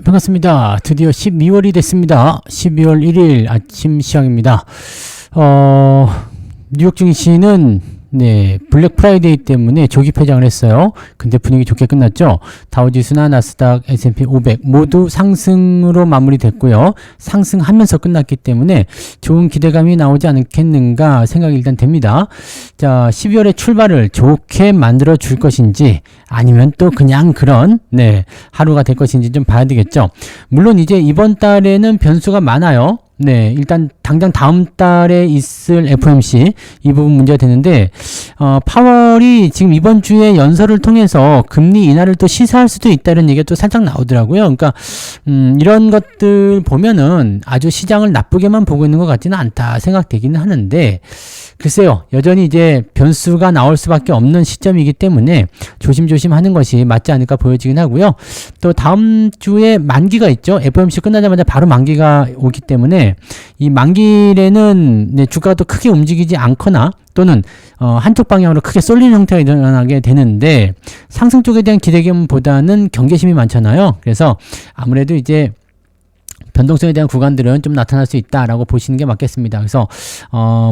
반갑습니다. 드디어 12월이 됐습니다. 12월 1일 아침 시황입니다. 뉴욕 증시는 블랙 프라이데이 때문에 조기 폐장을 했어요. 근데 분위기 좋게 끝났죠. 다우지수나 나스닥, S&P 500 모두 상승으로 마무리됐고요. 상승하면서 끝났기 때문에 좋은 기대감이 나오지 않겠는가 생각이 일단 됩니다. 자, 12월의 출발을 좋게 만들어 줄 것인지 아니면 또 그냥 그런 하루가 될 것인지 좀 봐야 되겠죠. 물론 이제 이번 달에는 변수가 많아요. 일단 당장 다음 달에 있을 FOMC 이 부분 문제가 되는데 파월이 지금 이번 주에 연설을 통해서 금리 인하를 또 시사할 수도 있다는 얘기가 또 살짝 나오더라고요. 그러니까 이런 것들 보면은 아주 시장을 나쁘게만 보고 있는 것 같지는 않다 생각되기는 하는데 글쎄요, 여전히 이제 변수가 나올 수밖에 없는 시점이기 때문에 조심조심 하는 것이 맞지 않을까 보여지긴 하고요. 또 다음 주에 만기가 있죠. FOMC 끝나자마자 바로 만기가 오기 때문에 이 만기에는 주가가 또 크게 움직이지 않거나 또는 한쪽 방향으로 크게 쏠리는 형태가 일어나게 되는데 상승 쪽에 대한 기대감보다는 경계심이 많잖아요. 그래서 아무래도 이제 변동성에 대한 구간들은 좀 나타날 수 있다라고 보시는 게 맞겠습니다. 그래서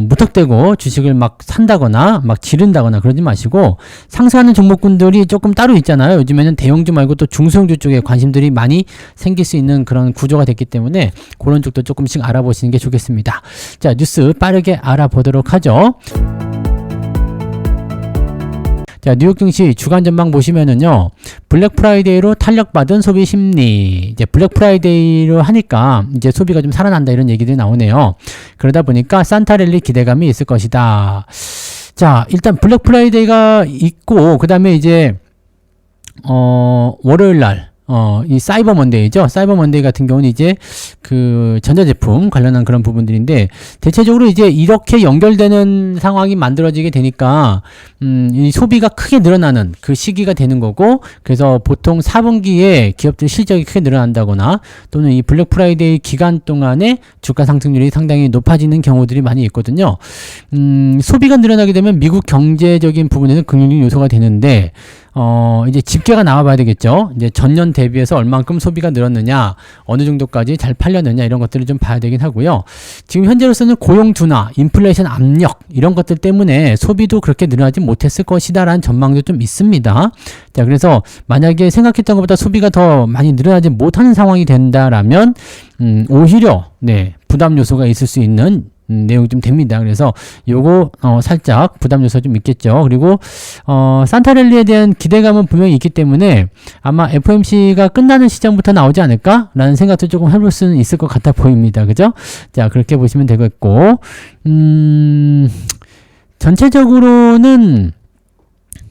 무턱대고 주식을 막 산다거나 막 지른다거나 그러지 마시고 상승하는 종목군들이 조금 따로 있잖아요. 요즘에는 대형주 말고 또 중소형주 쪽에 관심들이 많이 생길 수 있는 그런 구조가 됐기 때문에 그런 쪽도 조금씩 알아보시는 게 좋겠습니다. 자, 뉴스 빠르게 알아보도록 하죠. 자, 뉴욕 증시 주간 전망 보시면은요, 블랙 프라이데이로 탄력받은 소비 심리, 이제 블랙 프라이데이로 하니까 이제 소비가 좀 살아난다 이런 얘기들이 나오네요. 그러다 보니까 산타랠리 기대감이 있을 것이다. 자, 일단 블랙 프라이데이가 있고, 그 다음에 이제, 월요일 날, 이 사이버 먼데이죠. 사이버 먼데이 같은 경우는 이제 그 전자제품 관련한 그런 부분들인데 대체적으로 이제 이렇게 연결되는 상황이 만들어지게 되니까 이 소비가 크게 늘어나는 그 시기가 되는 거고 그래서 보통 4분기에 기업들 실적이 크게 늘어난다거나 또는 이 블랙 프라이데이 기간 동안에 주가 상승률이 상당히 높아지는 경우들이 많이 있거든요. 소비가 늘어나게 되면 미국 경제적인 부분에는 긍정적인 요소가 되는데 이제 집계가 나와 봐야 되겠죠. 이제 전년 대비해서 얼만큼 소비가 늘었느냐, 어느 정도까지 잘 팔렸느냐, 이런 것들을 좀 봐야 되긴 하고요. 지금 현재로서는 고용 둔화, 인플레이션 압력, 이런 것들 때문에 소비도 그렇게 늘어나지 못했을 것이다 라는 전망도 좀 있습니다. 자, 그래서 만약에 생각했던 것보다 소비가 더 많이 늘어나지 못하는 상황이 된다라면, 오히려, 부담 요소가 있을 수 있는 내용이 좀 됩니다. 그래서 요거 살짝 부담 요소 좀 있겠죠. 그리고 산타랠리에 대한 기대감은 분명히 있기 때문에 아마 FOMC가 끝나는 시점부터 나오지 않을까? 라는 생각도 조금 해볼 수는 있을 것 같아 보입니다. 그죠? 자, 그렇게 보시면 되겠고 전체적으로는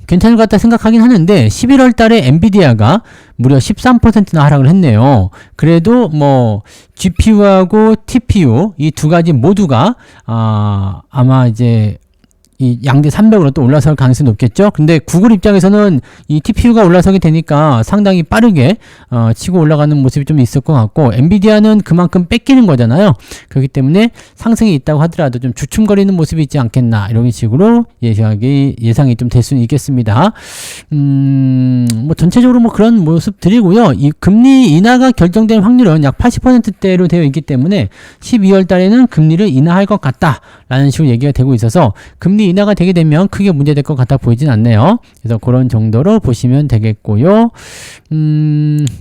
괜찮을 것 같다 생각하긴 하는데 11월 달에 엔비디아가 무려 13%나 하락을 했네요. 그래도 뭐 GPU하고 TPU 이 두 가지 모두가 아마 이제 이 양대 300으로 또 올라설 가능성이 높겠죠. 근데 구글 입장에서는 이 TPU가 올라서게 되니까 상당히 빠르게 치고 올라가는 모습이 좀 있을 것 같고 엔비디아는 그만큼 뺏기는 거잖아요. 그렇기 때문에 상승이 있다고 하더라도 좀 주춤거리는 모습이 있지 않겠나 이런 식으로 예상이 좀 될 수는 있겠습니다. 뭐 전체적으로 뭐 그런 모습들이고요. 이 금리 인하가 결정된 확률은 약 80%대로 되어 있기 때문에 12월 달에는 금리를 인하할 것 같다라는 식으로 얘기가 되고 있어서 금리 인하가 되게 되면 크게 문제될 것 같아 보이진 않네요. 그래서 그런 정도로 보시면 되겠고요.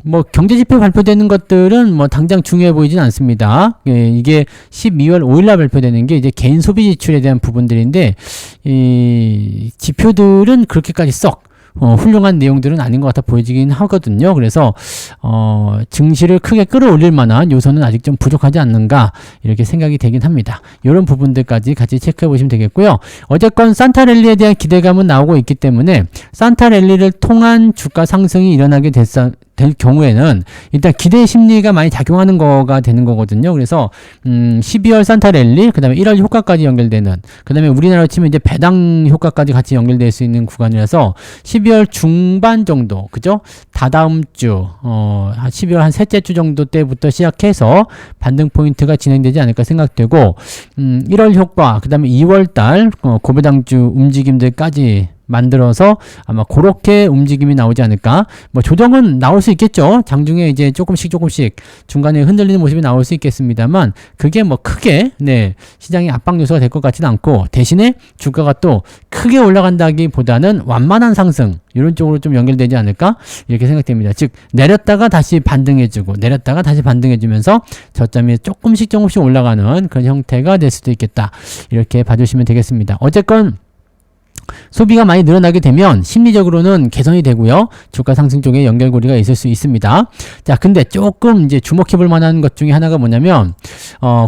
뭐 경제지표 발표되는 것들은 뭐 당장 중요해 보이진 않습니다. 이게 12월 5일날 발표되는 게 이제 개인 소비 지출에 대한 부분들인데 이 지표들은 그렇게까지 썩 훌륭한 내용들은 아닌 것 같아 보이긴 하거든요. 그래서 증시를 크게 끌어올릴 만한 요소는 아직 좀 부족하지 않는가 이렇게 생각이 되긴 합니다. 이런 부분들까지 같이 체크해 보시면 되겠고요. 어쨌건 산타랠리에 대한 기대감은 나오고 있기 때문에 산타랠리를 통한 주가 상승이 일어나게 될 경우에는 일단 기대 심리가 많이 작용하는 거가 되는 거거든요. 그래서 12월 산타랠리, 그 다음에 1월 효과까지 연결되는, 그 다음에 우리나라로 치면 이제 배당 효과까지 같이 연결될 수 있는 구간이라서 12월 중반 정도, 그죠? 다다음 주, 12월 한 셋째 주 정도 때부터 시작해서 반등 포인트가 진행되지 않을까 생각되고 1월 효과, 그 다음에 2월 달 고배당주 움직임들까지 만들어서 아마 그렇게 움직임이 나오지 않을까. 뭐 조정은 나올 수 있겠죠. 장중에 이제 조금씩 중간에 흔들리는 모습이 나올 수 있겠습니다만 그게 뭐 크게 시장의 압박 요소가 될 것 같지는 않고 대신에 주가가 또 크게 올라간다기보다는 완만한 상승 이런 쪽으로 좀 연결되지 않을까 이렇게 생각됩니다. 즉 내렸다가 다시 반등해주고 내렸다가 다시 반등해주면서 저점이 조금씩 올라가는 그런 형태가 될 수도 있겠다. 이렇게 봐주시면 되겠습니다. 어쨌건 소비가 많이 늘어나게 되면 심리적으로는 개선이 되고요. 주가 상승 쪽에 연결고리가 있을 수 있습니다. 자, 근데 조금 이제 주목해 볼 만한 것 중에 하나가 뭐냐면,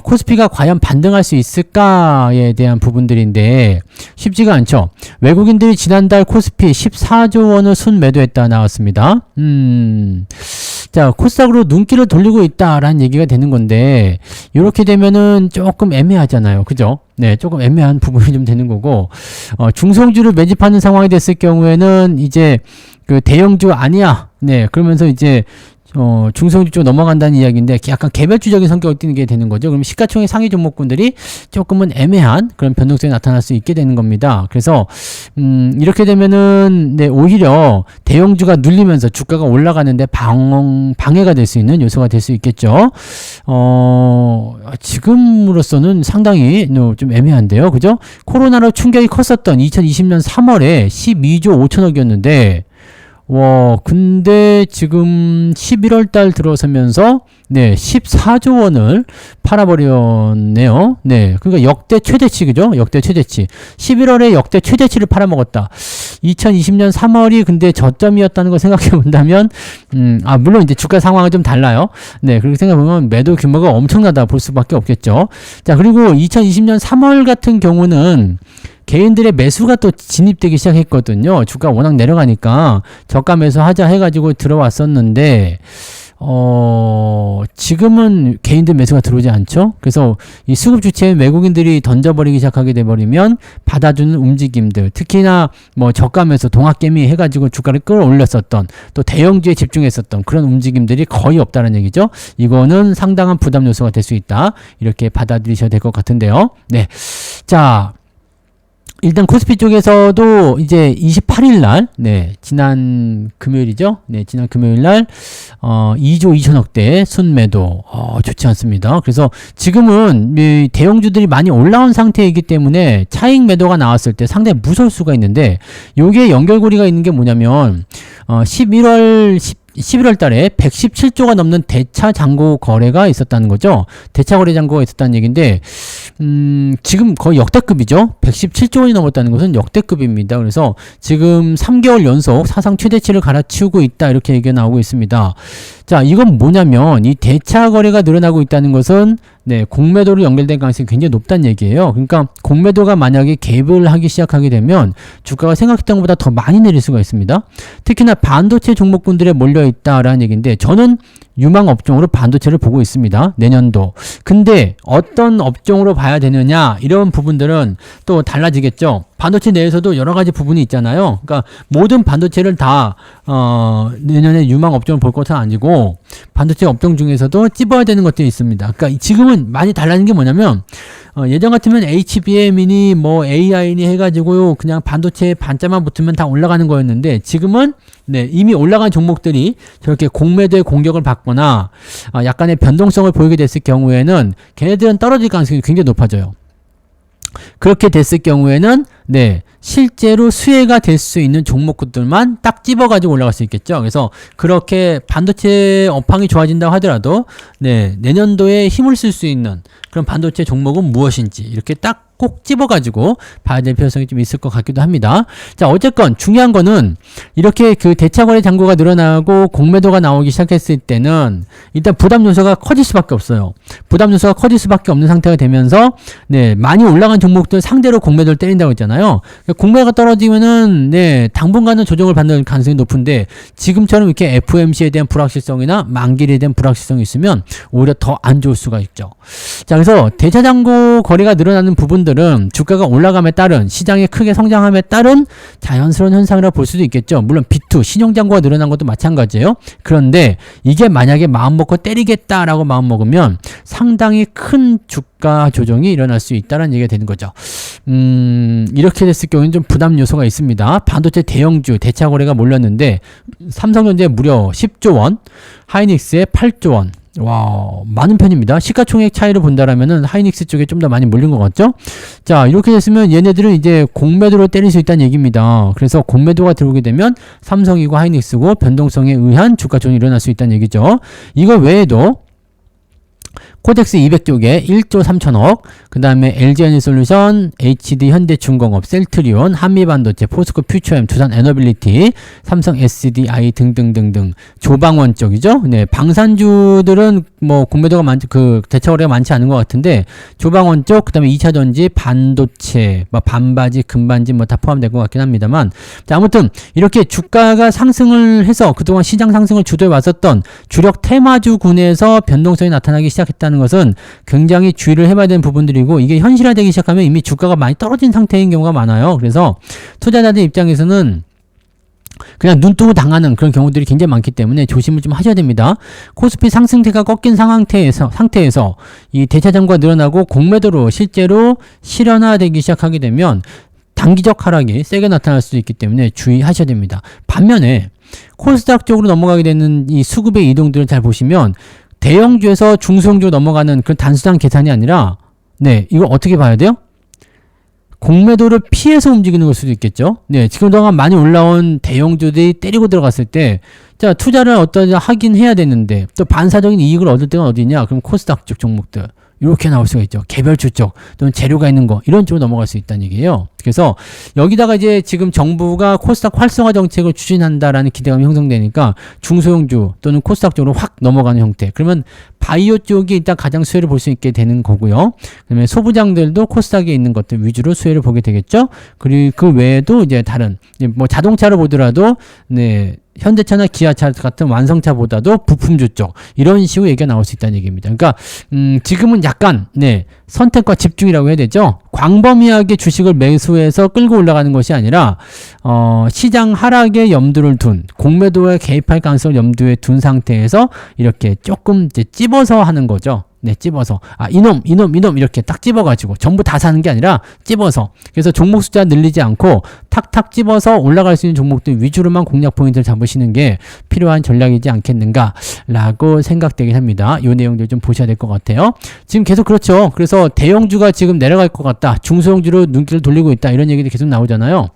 코스피가 과연 반등할 수 있을까에 대한 부분들인데, 쉽지가 않죠. 외국인들이 지난달 코스피 14조 원을 순매도했다 나왔습니다. 자, 코스닥으로 눈길을 돌리고 있다라는 얘기가 되는 건데, 이렇게 되면은 조금 애매하잖아요. 그죠? 네, 조금 애매한 부분이 좀 되는 거고, 중성주를 매집하는 상황이 됐을 경우에는 이제 그 대형주 아니야. 네, 그러면서 이제 중성주 쪽 넘어간다는 이야기인데 약간 개별주적인 성격을 띠게 되는 거죠. 그럼 시가총액 상위 종목군들이 조금은 애매한 그런 변동성이 나타날 수 있게 되는 겁니다. 그래서 이렇게 되면은 오히려 대형주가 눌리면서 주가가 올라가는데 방해가 될 수 있는 요소가 될 수 있겠죠. 지금으로서는 상당히 좀 애매한데요. 그죠? 코로나로 충격이 컸었던 2020년 3월에 12조 5천억이었는데 근데 지금 11월 달 들어서면서 14조 원을 팔아버렸네요. 네. 그러니까 역대 최대치, 그죠? 역대 최대치. 11월에 역대 최대치를 팔아먹었다. 2020년 3월이 근데 저점이었다는 걸 생각해 본다면, 물론 이제 주가 상황은 좀 달라요. 네. 그렇게 생각해보면 매도 규모가 엄청나다 볼 수밖에 없겠죠. 자, 그리고 2020년 3월 같은 경우는 개인들의 매수가 또 진입되기 시작했거든요. 주가 워낙 내려가니까 저가 매수하자 해가지고 들어왔었는데 지금은 개인들 매수가 들어오지 않죠. 그래서 이 수급 주체인 외국인들이 던져버리기 시작하게 돼버리면 받아주는 움직임들, 특히나 뭐 저가 매수 동학개미 해가지고 주가를 끌어올렸었던 또 대형주에 집중했었던 그런 움직임들이 거의 없다는 얘기죠. 이거는 상당한 부담 요소가 될 수 있다. 이렇게 받아들이셔야 될 것 같은데요. 네, 자. 일단 코스피 쪽에서도 이제 28일 날, 지난 금요일이죠. 지난 금요일 날 2조 2천억대 순매도 좋지 않습니다. 그래서 지금은 이 대형주들이 많이 올라온 상태이기 때문에 차익 매도가 나왔을 때 상당히 무서울 수가 있는데 요게 연결고리가 있는 게 뭐냐면 11월 달에 117조가 넘는 대차 잔고 거래가 있었다는 거죠. 대차 거래 잔고가 있었다는 얘기인데 지금 거의 역대급이죠. 117조 원이 넘었다는 것은 역대급입니다. 그래서 지금 3개월 연속 사상 최대치를 갈아치우고 있다. 이렇게 얘기가 나오고 있습니다. 자, 이건 뭐냐면 이 대차 거래가 늘어나고 있다는 것은 공매도로 연결된 가능성이 굉장히 높다는 얘기예요. 그러니까 공매도가 만약에 개입을 하기 시작하게 되면 주가가 생각했던 것보다 더 많이 내릴 수가 있습니다. 특히나 반도체 종목군들에 몰려있다라는 얘기인데 저는 유망 업종으로 반도체를 보고 있습니다. 내년도. 근데 어떤 업종으로 봐야 되느냐 이런 부분들은 또 달라지겠죠. 반도체 내에서도 여러 가지 부분이 있잖아요. 그러니까 모든 반도체를 다 내년에 유망 업종을 볼 것은 아니고 반도체 업종 중에서도 찝어야 되는 것들이 있습니다. 그러니까 지금은 많이 달라진 게 뭐냐면 예전 같으면 HBM이니 뭐 AI니 해가지고 그냥 반도체 반자만 붙으면 다 올라가는 거였는데 지금은 이미 올라간 종목들이 저렇게 공매도의 공격을 받거나 약간의 변동성을 보이게 됐을 경우에는 걔네들은 떨어질 가능성이 굉장히 높아져요. 그렇게 됐을 경우에는 실제로 수혜가 될 수 있는 종목들만 딱 집어가지고 올라갈 수 있겠죠. 그래서 그렇게 반도체 업황이 좋아진다고 하더라도 내년도에 힘을 쓸 수 있는 그런 반도체 종목은 무엇인지 이렇게 딱 꼭 집어가지고 봐야 될 필요성이 좀 있을 것 같기도 합니다. 자, 어쨌건 중요한 거는 이렇게 그 대차거래 잔고가 늘어나고 공매도가 나오기 시작했을 때는 일단 부담 요소가 커질 수밖에 없어요. 부담 요소가 커질 수밖에 없는 상태가 되면서 많이 올라간 종목들 상대로 공매도를 때린다고 했잖아요. 공매가 떨어지면은 당분간은 조정을 받는 가능성이 높은데 지금처럼 이렇게 FOMC에 대한 불확실성이나 만기일에 대한 불확실성이 있으면 오히려 더 안 좋을 수가 있죠. 자, 그래서 대차 잔고 거래가 늘어나는 부분들 종목들은 주가가 올라감에 따른 시장이 크게 성장함에 따른 자연스러운 현상이라고 볼 수도 있겠죠. 물론 B2 신용잔고가 늘어난 것도 마찬가지예요. 그런데 이게 만약에 마음먹고 때리겠다라고 마음먹으면 상당히 큰 주가 조정이 일어날 수 있다는 얘기가 되는 거죠. 이렇게 됐을 경우에는 좀 부담 요소가 있습니다. 반도체 대형주 대차 거래가 몰렸는데 삼성전자에 무려 10조 원, 하이닉스에 8조 원. 와, 많은 편입니다. 시가총액 차이를 본다라면은 하이닉스 쪽에 좀 더 많이 몰린 것 같죠? 자, 이렇게 됐으면 얘네들은 이제 공매도로 때릴 수 있다는 얘기입니다. 그래서 공매도가 들어오게 되면 삼성이고 하이닉스고 변동성에 의한 주가 조정이 일어날 수 있다는 얘기죠. 이거 외에도 코덱스 200쪽에 1조 3천억, 그 다음에 LG에너지솔루션, HD 현대중공업, 셀트리온, 한미반도체, 포스코 퓨처엠, 두산 에너빌리티, 삼성 SDI 등등등등 조방원 쪽이죠. 네, 방산주들은 뭐 공매도가 대차 거래가 많지 않은 것 같은데 조방원 쪽, 그 다음에 2차전지, 반도체, 뭐 반바지, 금반지 뭐 다 포함될 것 같긴 합니다만, 자, 아무튼 이렇게 주가가 상승을 해서 그동안 시장 상승을 주도해 왔었던 주력 테마주군에서 변동성이 나타나기 시작했다는 것은 굉장히 주의를 해봐야 되는 부분들이고, 이게 현실화되기 시작하면 이미 주가가 많이 떨어진 상태인 경우가 많아요. 그래서 투자자들 입장에서는 그냥 눈 뜨고 당하는 그런 경우들이 굉장히 많기 때문에 조심을 좀 하셔야 됩니다. 코스피 상승세가 꺾인 상태에서 이 대차장과 늘어나고 공매도로 실제로 실현화되기 시작하게 되면 단기적 하락이 세게 나타날 수도 있기 때문에 주의하셔야 됩니다. 반면에 코스닥 쪽으로 넘어가게 되는 이 수급의 이동들을 잘 보시면 대형주에서 중소형주로 넘어가는 그런 단순한 계산이 아니라, 네, 이거 어떻게 봐야 돼요? 공매도를 피해서 움직이는 걸 수도 있겠죠. 네, 지금 동안 많이 올라온 대형주들이 때리고 들어갔을 때, 자, 투자를 하긴 해야 되는데, 또 반사적인 이익을 얻을 때가 어디냐? 그럼 코스닥 쪽 종목들. 이렇게 나올 수가 있죠. 개별주 쪽 또는 재료가 있는 거, 이런 쪽으로 넘어갈 수 있다는 얘기예요. 그래서 여기다가 이제 지금 정부가 코스닥 활성화 정책을 추진한다라는 기대감이 형성되니까 중소형주 또는 코스닥 쪽으로 확 넘어가는 형태. 그러면 바이오 쪽이 일단 가장 수혜를 볼 수 있게 되는 거고요. 그다음에 소부장들도 코스닥에 있는 것들 위주로 수혜를 보게 되겠죠. 그리고 그 외에도 이제 다른 뭐 자동차를 보더라도, 네, 현대차나 기아차 같은 완성차보다도 부품주 쪽, 이런 식으로 얘기가 나올 수 있다는 얘기입니다. 그러니까 지금은 약간, 네, 선택과 집중이라고 해야 되죠. 광범위하게 주식을 매수해서 끌고 올라가는 것이 아니라 시장 하락에 염두를 둔, 공매도에 개입할 가능성을 염두에 둔 상태에서 이렇게 조금 이제 찝어서 하는 거죠. 네, 찝어서. 아, 이놈 이렇게 딱 찝어가지고 전부 다 사는 게 아니라 찝어서. 그래서 종목 숫자 늘리지 않고 탁탁 찝어서 올라갈 수 있는 종목들 위주로만 공략 포인트를 잡으시는 게 필요한 전략이지 않겠는가라고 생각되긴 합니다. 이 내용들 좀 보셔야 될 것 같아요. 지금 계속 그렇죠. 그래서 대형주가 지금 내려갈 것 같다, 중소형주로 눈길을 돌리고 있다, 이런 얘기도 계속 나오잖아요.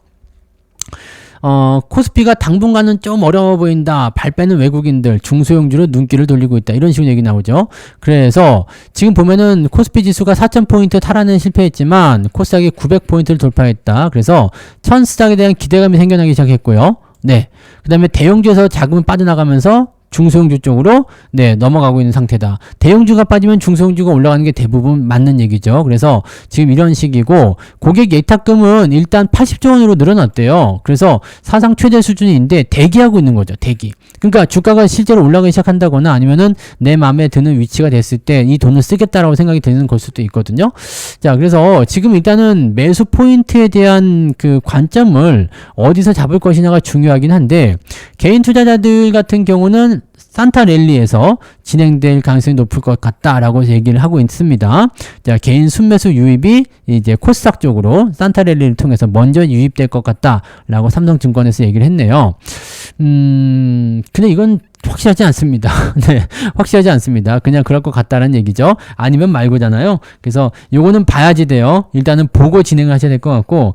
코스피가 당분간은 좀 어려워 보인다, 발 빼는 외국인들, 중소형주로 눈길을 돌리고 있다, 이런 식으로 얘기 나오죠. 그래서 지금 보면은 코스피 지수가 4,000포인트 탈환은 실패했지만 코스닥이 900포인트를 돌파했다. 그래서 천스닥에 대한 기대감이 생겨나기 시작했고요. 네, 그 다음에 대형주에서 자금은 빠져나가면서 중소형주 쪽으로, 네, 넘어가고 있는 상태다. 대형주가 빠지면 중소형주가 올라가는 게 대부분 맞는 얘기죠. 그래서 지금 이런 식이고, 고객 예탁금은 일단 80조 원으로 늘어났대요. 그래서 사상 최대 수준인데 대기하고 있는 거죠. 대기. 그러니까 주가가 실제로 올라가기 시작한다거나 아니면은 내 마음에 드는 위치가 됐을 때 이 돈을 쓰겠다라고 생각이 드는 걸 수도 있거든요. 자, 그래서 지금 일단은 매수 포인트에 대한 그 관점을 어디서 잡을 것이냐가 중요하긴 한데, 개인 투자자들 같은 경우는 산타랠리에서 진행될 가능성이 높을 것 같다라고 얘기를 하고 있습니다. 자, 개인 순매수 유입이 이제 코스닥 쪽으로 산타랠리를 통해서 먼저 유입될 것 같다라고 삼성증권에서 얘기를 했네요. 근데 이건 확실하지 않습니다. 네, 확실하지 않습니다. 그냥 그럴 것 같다라는 얘기죠. 아니면 말고잖아요. 그래서 요거는 봐야지 돼요. 일단은 보고 진행을 하셔야 될 것 같고,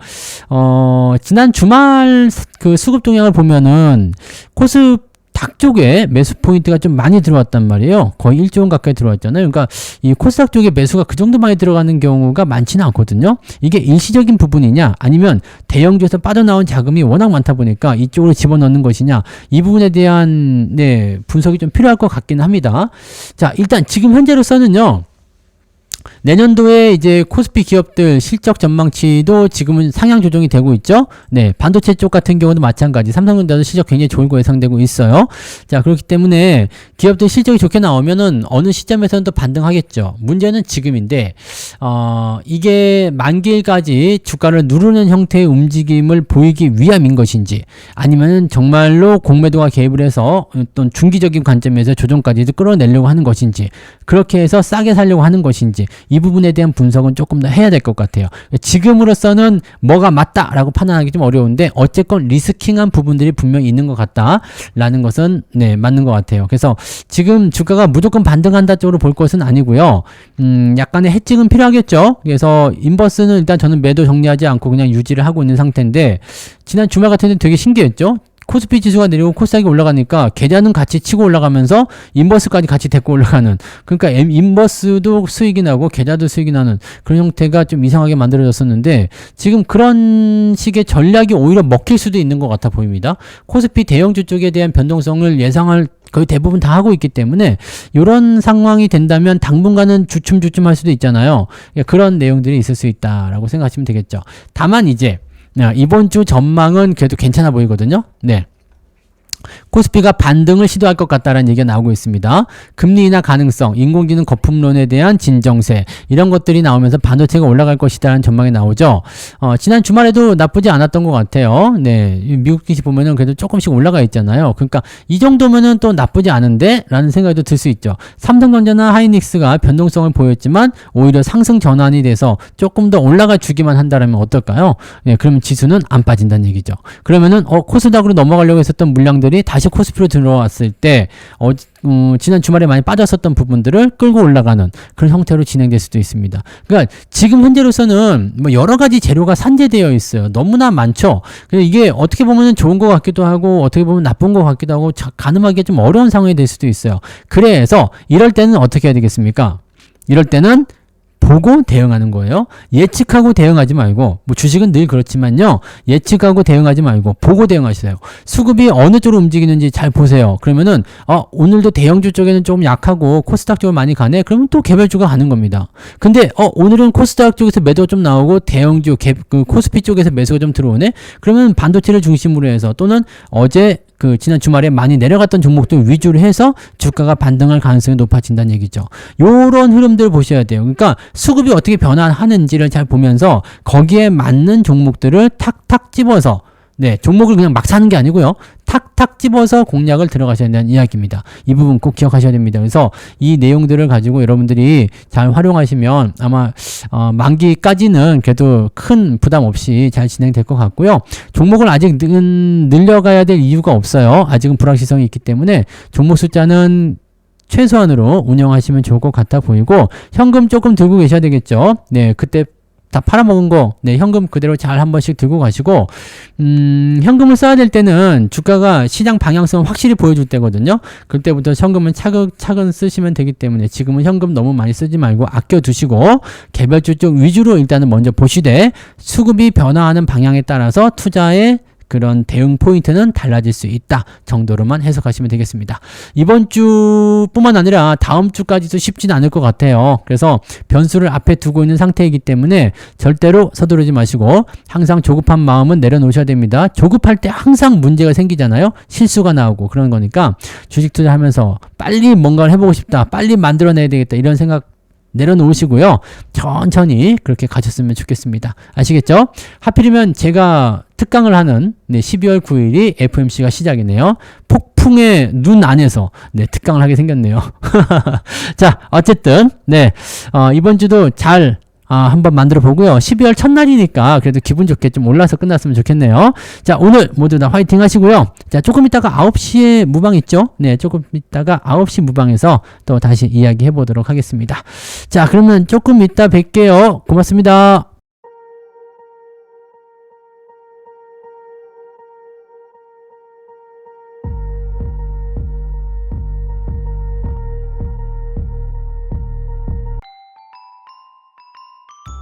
지난 주말 그 수급 동향을 보면은 닭 쪽에 매수 포인트가 좀 많이 들어왔단 말이에요. 거의 1조 원 가까이 들어왔잖아요. 그러니까 이 코스닥 쪽에 매수가 그 정도 많이 들어가는 경우가 많지는 않거든요. 이게 일시적인 부분이냐, 아니면 대형주에서 빠져나온 자금이 워낙 많다 보니까 이쪽으로 집어넣는 것이냐, 이 부분에 대한, 네, 분석이 좀 필요할 것 같기는 합니다. 자, 일단 지금 현재로서는요, 내년도에 이제 코스피 기업들 실적 전망치도 지금은 상향 조정이 되고 있죠. 네, 반도체 쪽 같은 경우도 마찬가지. 삼성전자도 실적 굉장히 좋은 거 예상되고 있어요. 자, 그렇기 때문에 기업들 실적이 좋게 나오면은 어느 시점에서는 또 반등하겠죠. 문제는 지금인데, 이게 만기일까지 주가를 누르는 형태의 움직임을 보이기 위함인 것인지, 아니면 정말로 공매도가 개입을 해서 어떤 중기적인 관점에서 조정까지도 끌어내려고 하는 것인지, 그렇게 해서 싸게 살려고 하는 것인지, 이 부분에 대한 분석은 조금 더 해야 될 것 같아요. 지금으로서는 뭐가 맞다라고 판단하기 좀 어려운데, 어쨌건 리스킹한 부분들이 분명히 있는 것 같다라는 것은 네, 맞는 것 같아요. 그래서 지금 주가가 무조건 반등한다 쪽으로 볼 것은 아니고요. 약간의 해칭은 필요하겠죠. 그래서 인버스는 일단 저는 매도 정리하지 않고 그냥 유지를 하고 있는 상태인데, 지난 주말 같은 데는 되게 신기했죠. 코스피 지수가 내리고 코스닥이 올라가니까 계좌는 같이 치고 올라가면서 인버스까지 같이 데리고 올라가는, 그러니까 인버스도 수익이 나고 계좌도 수익이 나는 그런 형태가 좀 이상하게 만들어졌었는데, 지금 그런 식의 전략이 오히려 먹힐 수도 있는 것 같아 보입니다. 코스피 대형주 쪽에 대한 변동성을 예상할 거의 대부분 다 하고 있기 때문에 이런 상황이 된다면 당분간은 주춤주춤 할 수도 있잖아요. 그런 내용들이 있을 수 있다라고 생각하시면 되겠죠. 다만 이제 이번 주 전망은 그래도 괜찮아 보이거든요. 네. 코스피가 반등을 시도할 것 같다라는 얘기가 나오고 있습니다. 금리 인하 가능성, 인공지능 거품론에 대한 진정세, 이런 것들이 나오면서 반도체가 올라갈 것이다라는 전망이 나오죠. 지난 주말에도 나쁘지 않았던 것 같아요. 네, 미국 증시 보면은 그래도 조금씩 올라가 있잖아요. 그러니까 이 정도면은 또 나쁘지 않은데? 라는 생각도 들 수 있죠. 삼성전자나 하이닉스가 변동성을 보였지만 오히려 상승 전환이 돼서 조금 더 올라가 주기만 한다면 어떨까요? 네, 그러면 지수는 안 빠진다는 얘기죠. 그러면은 코스닥으로 넘어가려고 했었던 물량들이 다시 코스피로 들어왔을 때 지난 주말에 많이 빠졌었던 부분들을 끌고 올라가는 그런 형태로 진행될 수도 있습니다. 그러니까 지금 현재로서는 뭐 여러 가지 재료가 산재되어 있어요. 너무나 많죠. 그래서 이게 어떻게 보면 좋은 것 같기도 하고 어떻게 보면 나쁜 것 같기도 하고 가늠하기 좀 어려운 상황이 될 수도 있어요. 그래서 이럴 때는 어떻게 해야 되겠습니까? 이럴 때는 보고 대응하는 거예요. 예측하고 대응하지 말고, 뭐 주식은 늘 그렇지만요. 예측하고 대응하지 말고 보고 대응하세요. 수급이 어느 쪽으로 움직이는지 잘 보세요. 그러면은 오늘도 대형주 쪽에는 좀 약하고 코스닥 쪽으로 많이 가네. 그러면 또 개별주가 가는 겁니다. 근데 오늘은 코스닥 쪽에서 매도가 좀 나오고 대형주 코스피 쪽에서 매수가 좀 들어오네. 그러면 반도체를 중심으로 해서, 또는 어제 지난 주말에 많이 내려갔던 종목들 위주로 해서 주가가 반등할 가능성이 높아진다는 얘기죠. 요런 흐름들 보셔야 돼요. 그러니까 수급이 어떻게 변화하는지를 잘 보면서 거기에 맞는 종목들을 탁탁 집어서, 네, 종목을 그냥 막 사는 게 아니고요. 탁탁 집어서 공략을 들어가셔야 된다는 이야기입니다. 이 부분 꼭 기억하셔야 됩니다. 그래서 이 내용들을 가지고 여러분들이 잘 활용하시면 아마 만기까지는 그래도 큰 부담 없이 잘 진행될 것 같고요. 종목을 아직 늘려가야 될 이유가 없어요. 아직은 불확실성이 있기 때문에 종목 숫자는 최소한으로 운영하시면 좋을 것 같아 보이고, 현금 조금 들고 계셔야 되겠죠. 네, 그때 다 팔아먹은 거, 네, 현금 그대로 잘 한 번씩 들고 가시고, 현금을 써야 될 때는 주가가 시장 방향성을 확실히 보여줄 때거든요. 그때부터 현금은 차근차근 쓰시면 되기 때문에 지금은 현금 너무 많이 쓰지 말고 아껴두시고, 개별주 쪽 위주로 일단은 먼저 보시되, 수급이 변화하는 방향에 따라서 투자의 그런 대응 포인트는 달라질 수 있다 정도로만 해석하시면 되겠습니다. 이번 주뿐만 아니라 다음 주까지도 쉽진 않을 것 같아요. 그래서 변수를 앞에 두고 있는 상태이기 때문에 절대로 서두르지 마시고 항상 조급한 마음은 내려놓으셔야 됩니다. 조급할 때 항상 문제가 생기잖아요. 실수가 나오고 그런 거니까 주식 투자하면서 빨리 뭔가를 해보고 싶다, 빨리 만들어내야 되겠다, 이런 생각 내려놓으시고요. 천천히 그렇게 가셨으면 좋겠습니다. 아시겠죠? 하필이면 제가 특강을 하는 12월 9일이 FMC가 시작이네요. 폭풍의 눈 안에서 특강을 하게 생겼네요. 자, 어쨌든 이번 주도 잘 한번 만들어 보고요. 12월 첫날이니까 그래도 기분 좋게 좀 올라서 끝났으면 좋겠네요. 자, 오늘 모두 다 화이팅 하시고요. 자, 조금 있다가 9시에 무방 있죠? 네, 조금 있다가 9시 무방에서 또 다시 이야기 해보도록 하겠습니다. 자, 그러면 조금 이따 뵐게요. 고맙습니다.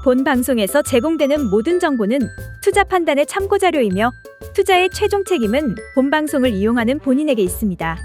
본 방송에서 제공되는 모든 정보는 투자 판단의 참고 자료이며 투자의 최종 책임은 본 방송을 이용하는 본인에게 있습니다.